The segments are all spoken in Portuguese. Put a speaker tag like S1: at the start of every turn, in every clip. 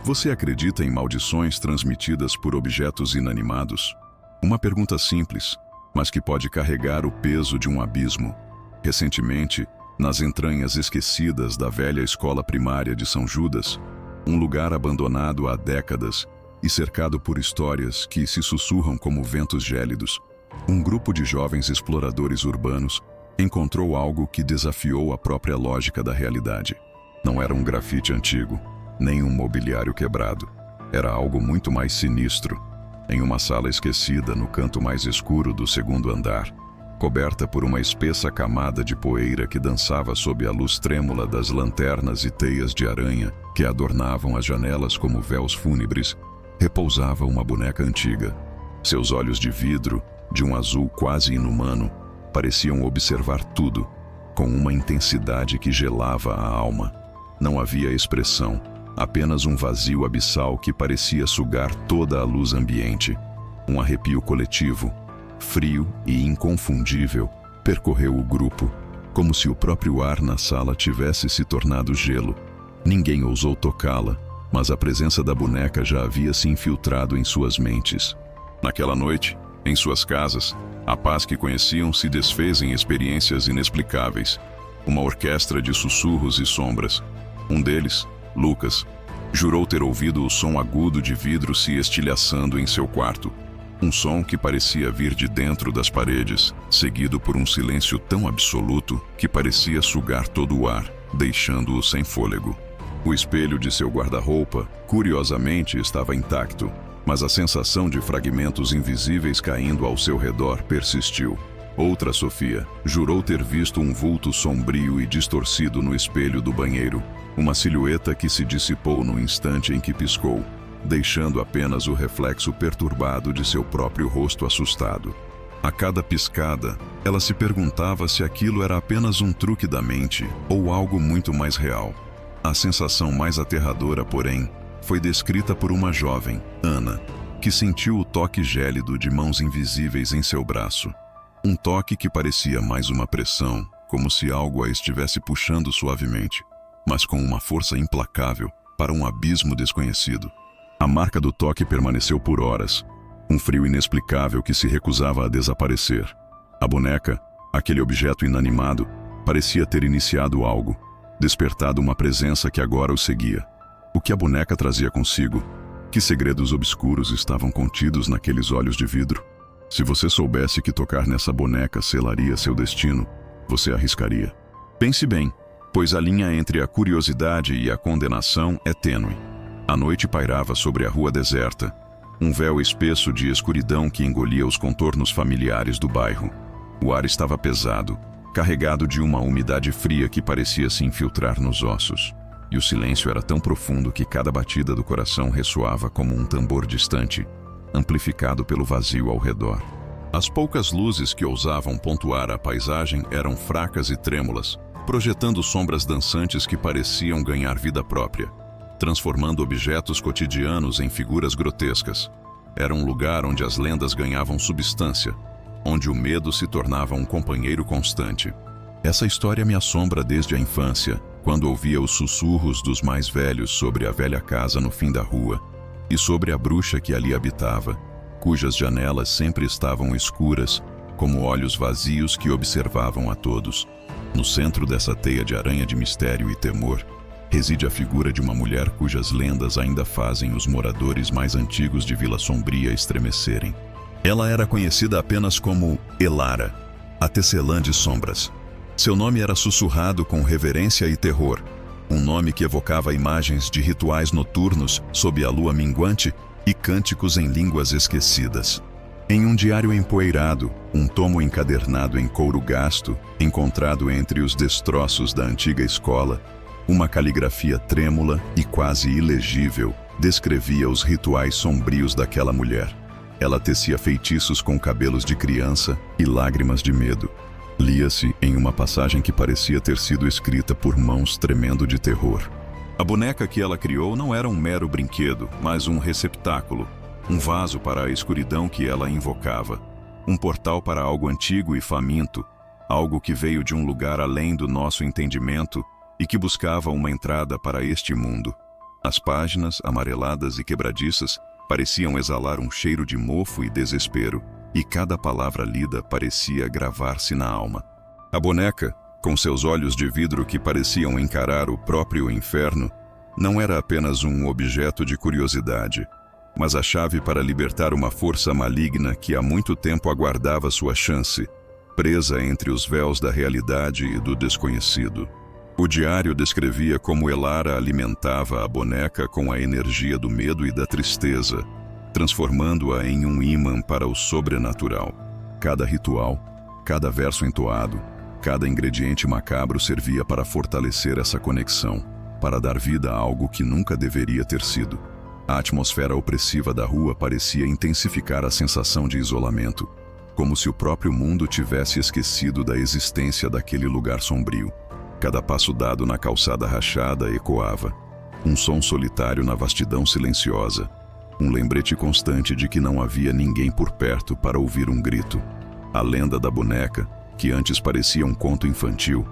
S1: Você acredita em maldições transmitidas por objetos inanimados? Uma pergunta simples, mas que pode carregar o peso de um abismo. Recentemente, nas entranhas esquecidas da velha escola primária de São Judas, um lugar abandonado há décadas e cercado por histórias que se sussurram como ventos gélidos, um grupo de jovens exploradores urbanos encontrou algo que desafiou a própria lógica da realidade. Não era um grafite antigo, nem um mobiliário quebrado. Era algo muito mais sinistro. Em uma sala esquecida no canto mais escuro do segundo andar, coberta por uma espessa camada de poeira que dançava sob a luz trêmula das lanternas e teias de aranha que adornavam as janelas como véus fúnebres, repousava uma boneca antiga. Seus olhos de vidro, de um azul quase inumano, pareciam observar tudo, com uma intensidade que gelava a alma. Não havia expressão, apenas um vazio abissal que parecia sugar toda a luz ambiente. Um arrepio coletivo, frio e inconfundível, percorreu o grupo, como se o próprio ar na sala tivesse se tornado gelo. Ninguém ousou tocá-la, mas a presença da boneca já havia se infiltrado em suas mentes. Naquela noite, em suas casas, a paz que conheciam se desfez em experiências inexplicáveis. Uma orquestra de sussurros e sombras. Um deles, Lucas, jurou ter ouvido o som agudo de vidro se estilhaçando em seu quarto. Um som que parecia vir de dentro das paredes, seguido por um silêncio tão absoluto que parecia sugar todo o ar, deixando-o sem fôlego. O espelho de seu guarda-roupa, curiosamente, estava intacto, mas a sensação de fragmentos invisíveis caindo ao seu redor persistiu. Outra Sofia jurou ter visto um vulto sombrio e distorcido no espelho do banheiro, uma silhueta que se dissipou no instante em que piscou, deixando apenas o reflexo perturbado de seu próprio rosto assustado. A cada piscada, ela se perguntava se aquilo era apenas um truque da mente ou algo muito mais real. A sensação mais aterradora, porém, foi descrita por uma jovem, Ana, que sentiu o toque gélido de mãos invisíveis em seu braço. Um toque que parecia mais uma pressão, como se algo a estivesse puxando suavemente, mas com uma força implacável para um abismo desconhecido. A marca do toque permaneceu por horas, um frio inexplicável que se recusava a desaparecer. A boneca, aquele objeto inanimado, parecia ter iniciado algo, despertado uma presença que agora o seguia. O que a boneca trazia consigo? Que segredos obscuros estavam contidos naqueles olhos de vidro? Se você soubesse que tocar nessa boneca selaria seu destino, você arriscaria. Pense bem, pois a linha entre a curiosidade e a condenação é tênue. A noite pairava sobre a rua deserta, um véu espesso de escuridão que engolia os contornos familiares do bairro. O ar estava pesado, carregado de uma umidade fria que parecia se infiltrar nos ossos. E o silêncio era tão profundo que cada batida do coração ressoava como um tambor distante, amplificado pelo vazio ao redor. As poucas luzes que ousavam pontuar a paisagem eram fracas e trêmulas, projetando sombras dançantes que pareciam ganhar vida própria, transformando objetos cotidianos em figuras grotescas. Era um lugar onde as lendas ganhavam substância, onde o medo se tornava um companheiro constante. Essa história me assombra desde a infância, quando ouvia os sussurros dos mais velhos sobre a velha casa no fim da rua e sobre a bruxa que ali habitava, cujas janelas sempre estavam escuras, como olhos vazios que observavam a todos. No centro dessa teia de aranha de mistério e temor, reside a figura de uma mulher cujas lendas ainda fazem os moradores mais antigos de Vila Sombria estremecerem. Ela era conhecida apenas como Elara, a tecelã de sombras. Seu nome era sussurrado com reverência e terror, um nome que evocava imagens de rituais noturnos sob a lua minguante e cânticos em línguas esquecidas. Em um diário empoeirado, um tomo encadernado em couro gasto, encontrado entre os destroços da antiga escola, uma caligrafia trêmula e quase ilegível descrevia os rituais sombrios daquela mulher. Ela tecia feitiços com cabelos de criança e lágrimas de medo. Lia-se em uma passagem que parecia ter sido escrita por mãos tremendo de terror. A boneca que ela criou não era um mero brinquedo, mas um receptáculo, um vaso para a escuridão que ela invocava, um portal para algo antigo e faminto, algo que veio de um lugar além do nosso entendimento e que buscava uma entrada para este mundo. As páginas, amareladas e quebradiças, pareciam exalar um cheiro de mofo e desespero, e cada palavra lida parecia gravar-se na alma. A boneca, com seus olhos de vidro que pareciam encarar o próprio inferno, não era apenas um objeto de curiosidade, mas a chave para libertar uma força maligna que há muito tempo aguardava sua chance, presa entre os véus da realidade e do desconhecido. O diário descrevia como Elara alimentava a boneca com a energia do medo e da tristeza, transformando-a em um ímã para o sobrenatural. Cada ritual, cada verso entoado, cada ingrediente macabro servia para fortalecer essa conexão, para dar vida a algo que nunca deveria ter sido. A atmosfera opressiva da rua parecia intensificar a sensação de isolamento, como se o próprio mundo tivesse esquecido da existência daquele lugar sombrio. Cada passo dado na calçada rachada ecoava, um som solitário na vastidão silenciosa, um lembrete constante de que não havia ninguém por perto para ouvir um grito. A lenda da boneca, que antes parecia um conto infantil,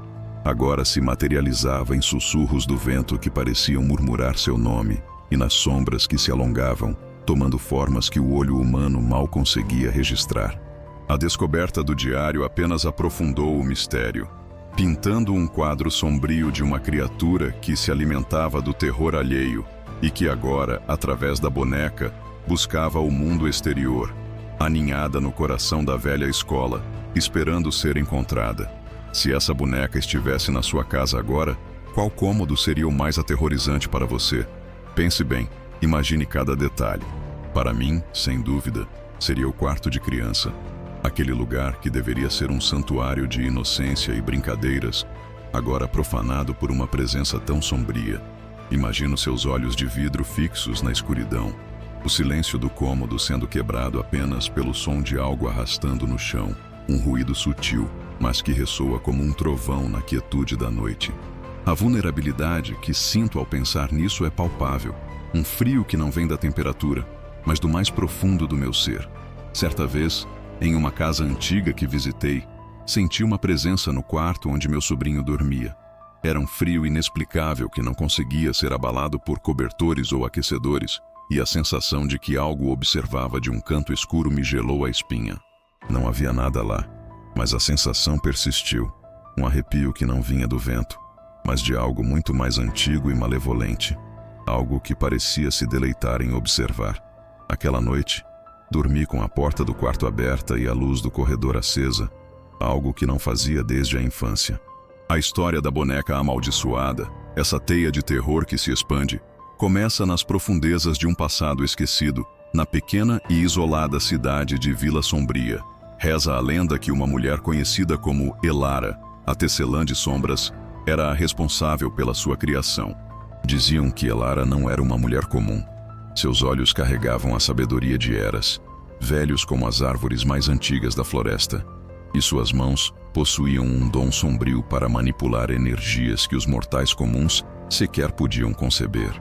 S1: agora se materializava em sussurros do vento que pareciam murmurar seu nome, e nas sombras que se alongavam, tomando formas que o olho humano mal conseguia registrar. A descoberta do diário apenas aprofundou o mistério, pintando um quadro sombrio de uma criatura que se alimentava do terror alheio e que agora, através da boneca, buscava o mundo exterior, aninhada no coração da velha escola, esperando ser encontrada. Se essa boneca estivesse na sua casa agora, qual cômodo seria o mais aterrorizante para você? Pense bem, imagine cada detalhe. Para mim, sem dúvida, seria o quarto de criança. Aquele lugar que deveria ser um santuário de inocência e brincadeiras, agora profanado por uma presença tão sombria. Imagino seus olhos de vidro fixos na escuridão, o silêncio do cômodo sendo quebrado apenas pelo som de algo arrastando no chão, um ruído sutil, mas que ressoa como um trovão na quietude da noite. A vulnerabilidade que sinto ao pensar nisso é palpável, um frio que não vem da temperatura, mas do mais profundo do meu ser. Certa vez, em uma casa antiga que visitei, senti uma presença no quarto onde meu sobrinho dormia. Era um frio inexplicável que não conseguia ser abalado por cobertores ou aquecedores, e a sensação de que algo observava de um canto escuro me gelou a espinha. Não havia nada lá, mas a sensação persistiu, um arrepio que não vinha do vento, mas de algo muito mais antigo e malevolente, algo que parecia se deleitar em observar. Aquela noite, dormi com a porta do quarto aberta e a luz do corredor acesa, algo que não fazia desde a infância. A história da boneca amaldiçoada, essa teia de terror que se expande, começa nas profundezas de um passado esquecido, na pequena e isolada cidade de Vila Sombria. Reza a lenda que uma mulher conhecida como Elara, a tecelã de sombras, era a responsável pela sua criação. Diziam que Elara não era uma mulher comum. Seus olhos carregavam a sabedoria de eras, velhos como as árvores mais antigas da floresta, e suas mãos possuíam um dom sombrio para manipular energias que os mortais comuns sequer podiam conceber.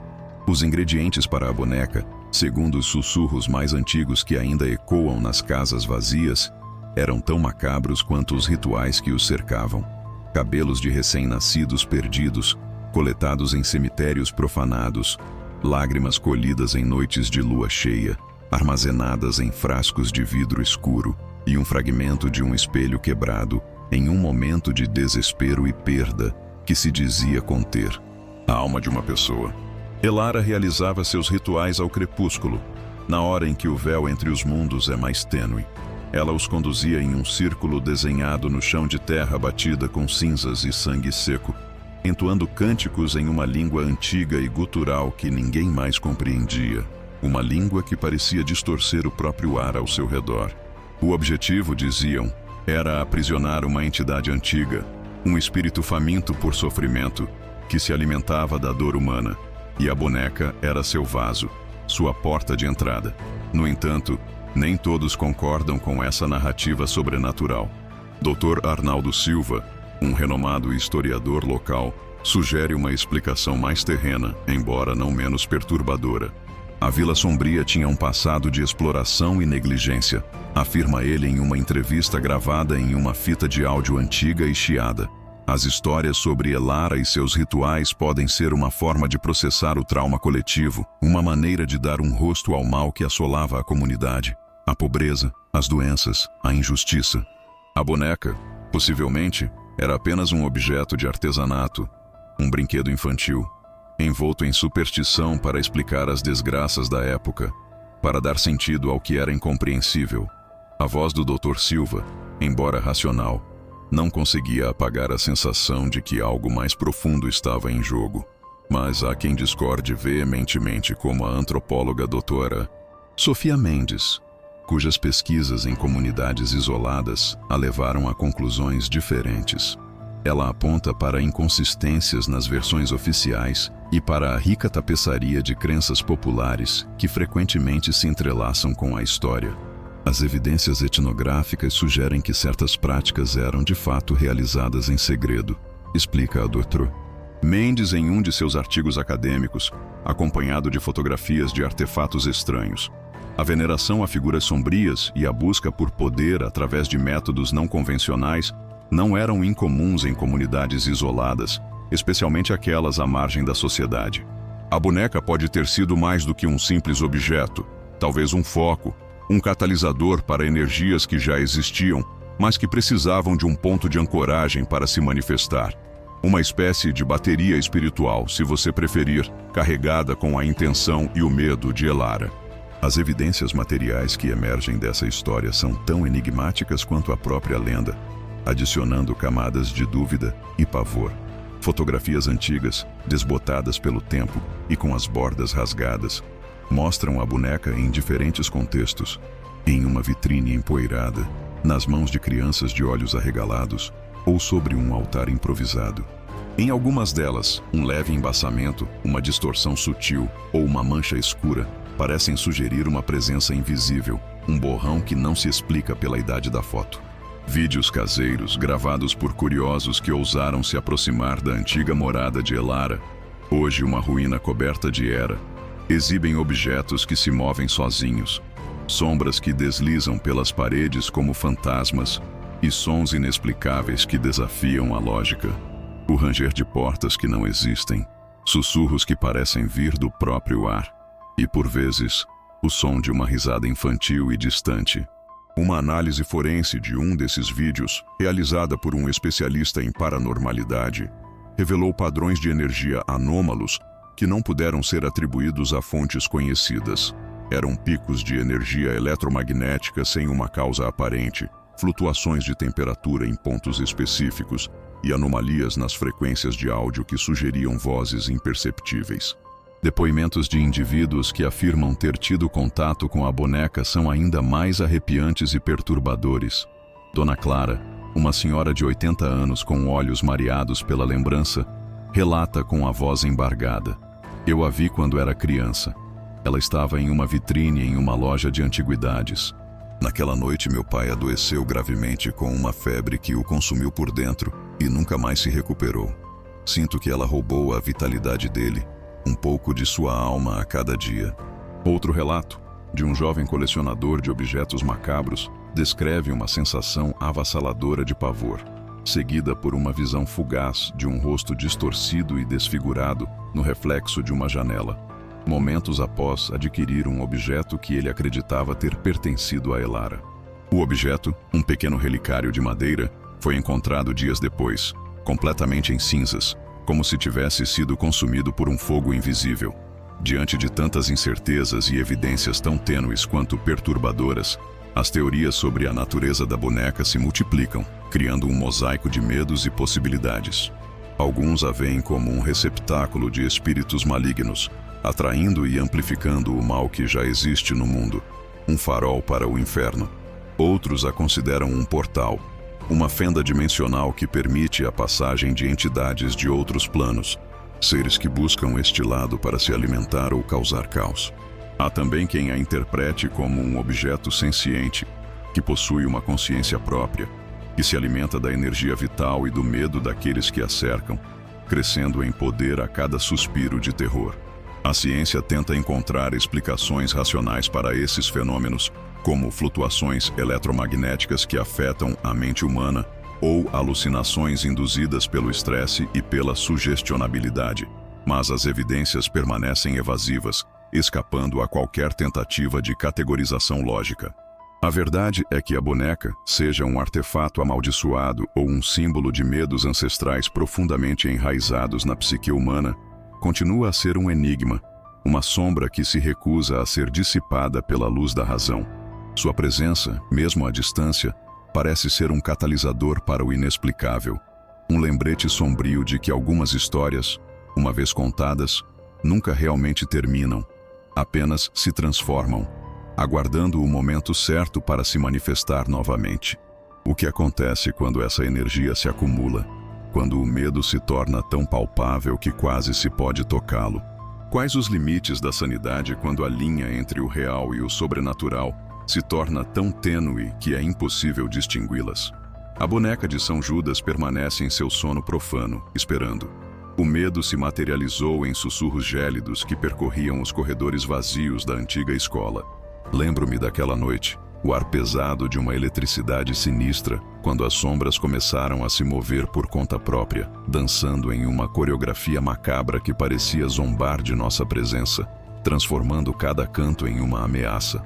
S1: Os ingredientes para a boneca, segundo os sussurros mais antigos que ainda ecoam nas casas vazias, eram tão macabros quanto os rituais que os cercavam. Cabelos de recém-nascidos perdidos, coletados em cemitérios profanados, lágrimas colhidas em noites de lua cheia, armazenadas em frascos de vidro escuro, e um fragmento de um espelho quebrado, em um momento de desespero e perda que se dizia conter a alma de uma pessoa. Elara realizava seus rituais ao crepúsculo, na hora em que o véu entre os mundos é mais tênue. Ela os conduzia em um círculo desenhado no chão de terra batida com cinzas e sangue seco, entoando cânticos em uma língua antiga e gutural que ninguém mais compreendia, uma língua que parecia distorcer o próprio ar ao seu redor. O objetivo, diziam, era aprisionar uma entidade antiga, um espírito faminto por sofrimento, que se alimentava da dor humana, e a boneca era seu vaso, sua porta de entrada. No entanto, nem todos concordam com essa narrativa sobrenatural. Dr. Arnaldo Silva, um renomado historiador local, sugere uma explicação mais terrena, embora não menos perturbadora. A Vila Sombria tinha um passado de exploração e negligência, afirma ele em uma entrevista gravada em uma fita de áudio antiga e chiada. As histórias sobre Elara e seus rituais podem ser uma forma de processar o trauma coletivo, uma maneira de dar um rosto ao mal que assolava a comunidade, a pobreza, as doenças, a injustiça. A boneca, possivelmente, era apenas um objeto de artesanato, um brinquedo infantil, envolto em superstição para explicar as desgraças da época, para dar sentido ao que era incompreensível. A voz do Dr. Silva, embora racional, não conseguia apagar a sensação de que algo mais profundo estava em jogo. Mas há quem discorde veementemente, como a antropóloga doutora Sofia Mendes, cujas pesquisas em comunidades isoladas a levaram a conclusões diferentes. Ela aponta para inconsistências nas versões oficiais e para a rica tapeçaria de crenças populares que frequentemente se entrelaçam com a história. As evidências etnográficas sugerem que certas práticas eram de fato realizadas em segredo, explica a doutora Mendes em um de seus artigos acadêmicos, acompanhado de fotografias de artefatos estranhos. A veneração a figuras sombrias e a busca por poder através de métodos não convencionais não eram incomuns em comunidades isoladas, especialmente aquelas à margem da sociedade. A boneca pode ter sido mais do que um simples objeto, talvez um foco, um catalisador para energias que já existiam, mas que precisavam de um ponto de ancoragem para se manifestar. Uma espécie de bateria espiritual, se você preferir, carregada com a intenção e o medo de Elara. As evidências materiais que emergem dessa história são tão enigmáticas quanto a própria lenda, adicionando camadas de dúvida e pavor. Fotografias antigas, desbotadas pelo tempo e com as bordas rasgadas, mostram a boneca em diferentes contextos, em uma vitrine empoeirada, nas mãos de crianças de olhos arregalados ou sobre um altar improvisado. Em algumas delas, um leve embaçamento, uma distorção sutil ou uma mancha escura parecem sugerir uma presença invisível, um borrão que não se explica pela idade da foto. Vídeos caseiros gravados por curiosos que ousaram se aproximar da antiga morada de Elara, hoje uma ruína coberta de era, exibem objetos que se movem sozinhos, sombras que deslizam pelas paredes como fantasmas e sons inexplicáveis que desafiam a lógica. O ranger de portas que não existem, sussurros que parecem vir do próprio ar e, por vezes, o som de uma risada infantil e distante. Uma análise forense de um desses vídeos, realizada por um especialista em paranormalidade, revelou padrões de energia anômalos que não puderam ser atribuídos a fontes conhecidas. Eram picos de energia eletromagnética sem uma causa aparente, flutuações de temperatura em pontos específicos e anomalias nas frequências de áudio que sugeriam vozes imperceptíveis. Depoimentos de indivíduos que afirmam ter tido contato com a boneca são ainda mais arrepiantes e perturbadores. Dona Clara, uma senhora de 80 anos com olhos mareados pela lembrança, relata com a voz embargada: "Eu a vi quando era criança. Ela estava em uma vitrine em uma loja de antiguidades. Naquela noite meu pai adoeceu gravemente com uma febre que o consumiu por dentro e nunca mais se recuperou. Sinto que ela roubou a vitalidade dele, um pouco de sua alma a cada dia." Outro relato, de um jovem colecionador de objetos macabros, descreve uma sensação avassaladora de pavor, seguida por uma visão fugaz de um rosto distorcido e desfigurado no reflexo de uma janela, momentos após adquirir um objeto que ele acreditava ter pertencido a Elara. O objeto, um pequeno relicário de madeira, foi encontrado dias depois, completamente em cinzas, como se tivesse sido consumido por um fogo invisível. Diante de tantas incertezas e evidências tão tênues quanto perturbadoras, as teorias sobre a natureza da boneca se multiplicam, criando um mosaico de medos e possibilidades. Alguns a veem como um receptáculo de espíritos malignos, atraindo e amplificando o mal que já existe no mundo, um farol para o inferno. Outros a consideram um portal, uma fenda dimensional que permite a passagem de entidades de outros planos, seres que buscam este lado para se alimentar ou causar caos. Há também quem a interprete como um objeto senciente, que possui uma consciência própria, que se alimenta da energia vital e do medo daqueles que a cercam, crescendo em poder a cada suspiro de terror. A ciência tenta encontrar explicações racionais para esses fenômenos, como flutuações eletromagnéticas que afetam a mente humana, ou alucinações induzidas pelo estresse e pela sugestionabilidade, mas as evidências permanecem evasivas, escapando a qualquer tentativa de categorização lógica. A verdade é que a boneca, seja um artefato amaldiçoado ou um símbolo de medos ancestrais profundamente enraizados na psique humana, continua a ser um enigma, uma sombra que se recusa a ser dissipada pela luz da razão. Sua presença, mesmo à distância, parece ser um catalisador para o inexplicável, um lembrete sombrio de que algumas histórias, uma vez contadas, nunca realmente terminam, apenas se transformam, aguardando o momento certo para se manifestar novamente. O que acontece quando essa energia se acumula? Quando o medo se torna tão palpável que quase se pode tocá-lo? Quais os limites da sanidade quando a linha entre o real e o sobrenatural se torna tão tênue que é impossível distingui-las? A boneca de São Judas permanece em seu sono profano, esperando. O medo se materializou em sussurros gélidos que percorriam os corredores vazios da antiga escola. Lembro-me daquela noite, o ar pesado de uma eletricidade sinistra, quando as sombras começaram a se mover por conta própria, dançando em uma coreografia macabra que parecia zombar de nossa presença, transformando cada canto em uma ameaça.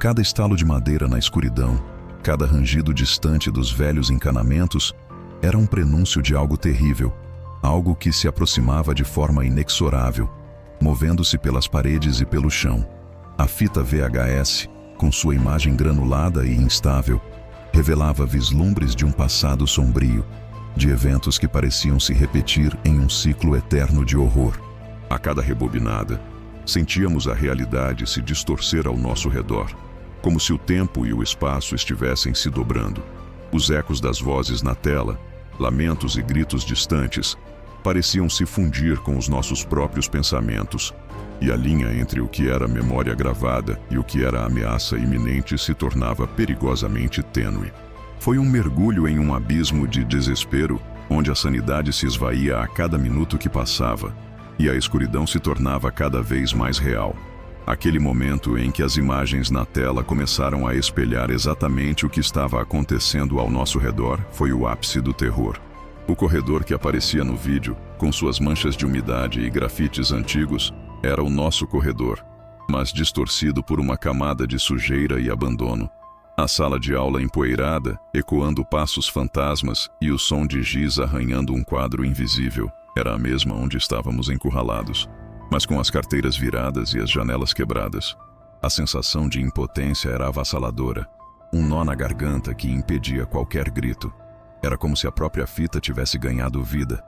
S1: Cada estalo de madeira na escuridão, cada rangido distante dos velhos encanamentos, era um prenúncio de algo terrível, algo que se aproximava de forma inexorável, movendo-se pelas paredes e pelo chão. A fita VHS, com sua imagem granulada e instável, revelava vislumbres de um passado sombrio, de eventos que pareciam se repetir em um ciclo eterno de horror. A cada rebobinada, sentíamos a realidade se distorcer ao nosso redor, como se o tempo e o espaço estivessem se dobrando. Os ecos das vozes na tela, lamentos e gritos distantes, pareciam se fundir com os nossos próprios pensamentos, e a linha entre o que era memória gravada e o que era ameaça iminente se tornava perigosamente tênue. Foi um mergulho em um abismo de desespero, onde a sanidade se esvaía a cada minuto que passava, e a escuridão se tornava cada vez mais real. Aquele momento em que as imagens na tela começaram a espelhar exatamente o que estava acontecendo ao nosso redor foi o ápice do terror. O corredor que aparecia no vídeo, com suas manchas de umidade e grafites antigos, era o nosso corredor, mas distorcido por uma camada de sujeira e abandono. A sala de aula empoeirada, ecoando passos fantasmas e o som de giz arranhando um quadro invisível, era a mesma onde estávamos encurralados, mas com as carteiras viradas e as janelas quebradas. A sensação de impotência era avassaladora, um nó na garganta que impedia qualquer grito. Era como se a própria fita tivesse ganhado vida,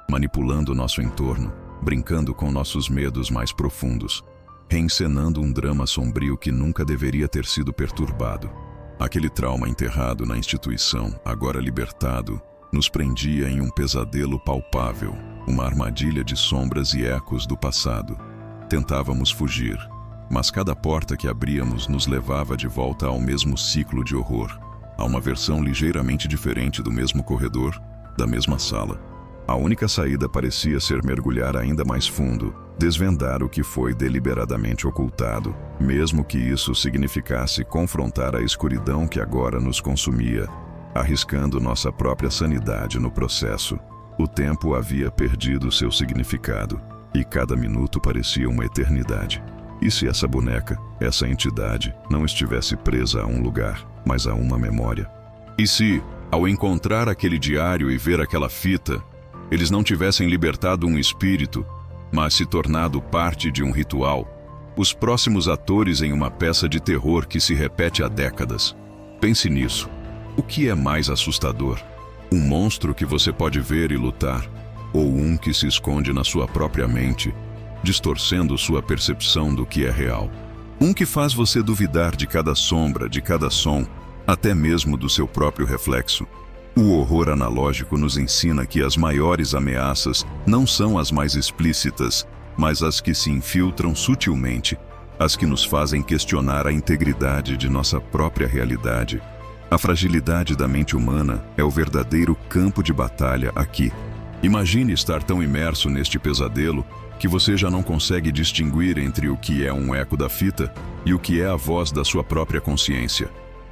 S1: manipulando nosso entorno, brincando com nossos medos mais profundos, reencenando um drama sombrio que nunca deveria ter sido perturbado. Aquele trauma enterrado na instituição, agora libertado, nos prendia em um pesadelo palpável, uma armadilha de sombras e ecos do passado. Tentávamos fugir, mas cada porta que abríamos nos levava de volta ao mesmo ciclo de horror, a uma versão ligeiramente diferente do mesmo corredor, da mesma sala. A única saída parecia ser mergulhar ainda mais fundo, desvendar o que foi deliberadamente ocultado, mesmo que isso significasse confrontar a escuridão que agora nos consumia, arriscando nossa própria sanidade no processo. O tempo havia perdido seu significado, e cada minuto parecia uma eternidade. E se essa boneca, essa entidade, não estivesse presa a um lugar, mas a uma memória? E se, ao encontrar aquele diário e ver aquela fita, eles não tivessem libertado um espírito, mas se tornado parte de um ritual, os próximos atores em uma peça de terror que se repete há décadas? Pense nisso. O que é mais assustador? Um monstro que você pode ver e lutar, ou um que se esconde na sua própria mente, distorcendo sua percepção do que é real? Um que faz você duvidar de cada sombra, de cada som, até mesmo do seu próprio reflexo. O horror analógico nos ensina que as maiores ameaças não são as mais explícitas, mas as que se infiltram sutilmente, as que nos fazem questionar a integridade de nossa própria realidade. A fragilidade da mente humana é o verdadeiro campo de batalha aqui. Imagine estar tão imerso neste pesadelo que você já não consegue distinguir entre o que é um eco da fita e o que é a voz da sua própria consciência.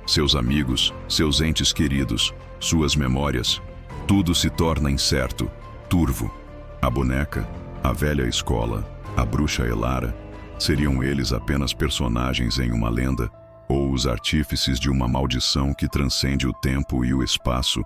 S1: Seus amigos, seus entes queridos, suas memórias, tudo se torna incerto, turvo. A boneca, a velha escola, a bruxa Elara, seriam eles apenas personagens em uma lenda, ou os artífices de uma maldição que transcende o tempo e o espaço,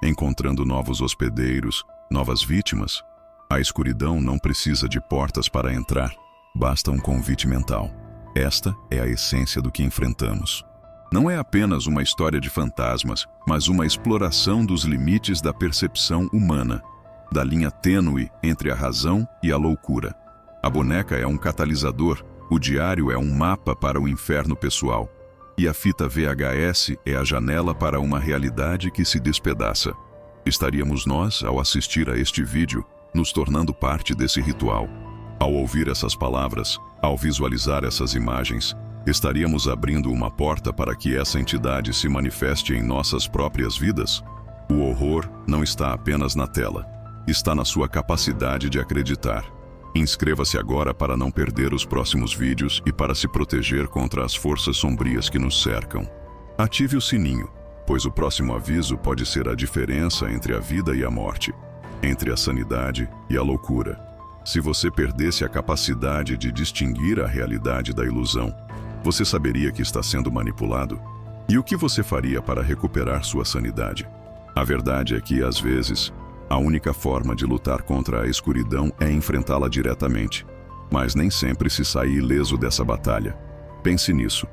S1: encontrando novos hospedeiros, novas vítimas? A escuridão não precisa de portas para entrar, basta um convite mental. Esta é a essência do que enfrentamos. Não é apenas uma história de fantasmas, mas uma exploração dos limites da percepção humana, da linha tênue entre a razão e a loucura. A boneca é um catalisador, o diário é um mapa para o inferno pessoal, e a fita VHS é a janela para uma realidade que se despedaça. Estaríamos nós, ao assistir a este vídeo, nos tornando parte desse ritual. Ao ouvir essas palavras, ao visualizar essas imagens, estaríamos abrindo uma porta para que essa entidade se manifeste em nossas próprias vidas? O horror não está apenas na tela, está na sua capacidade de acreditar. Inscreva-se agora para não perder os próximos vídeos e para se proteger contra as forças sombrias que nos cercam. Ative o sininho, pois o próximo aviso pode ser a diferença entre a vida e a morte, entre a sanidade e a loucura. Se você perdesse a capacidade de distinguir a realidade da ilusão, você saberia que está sendo manipulado? E o que você faria para recuperar sua sanidade? A verdade é que, às vezes, a única forma de lutar contra a escuridão é enfrentá-la diretamente. Mas nem sempre se sai ileso dessa batalha. Pense nisso.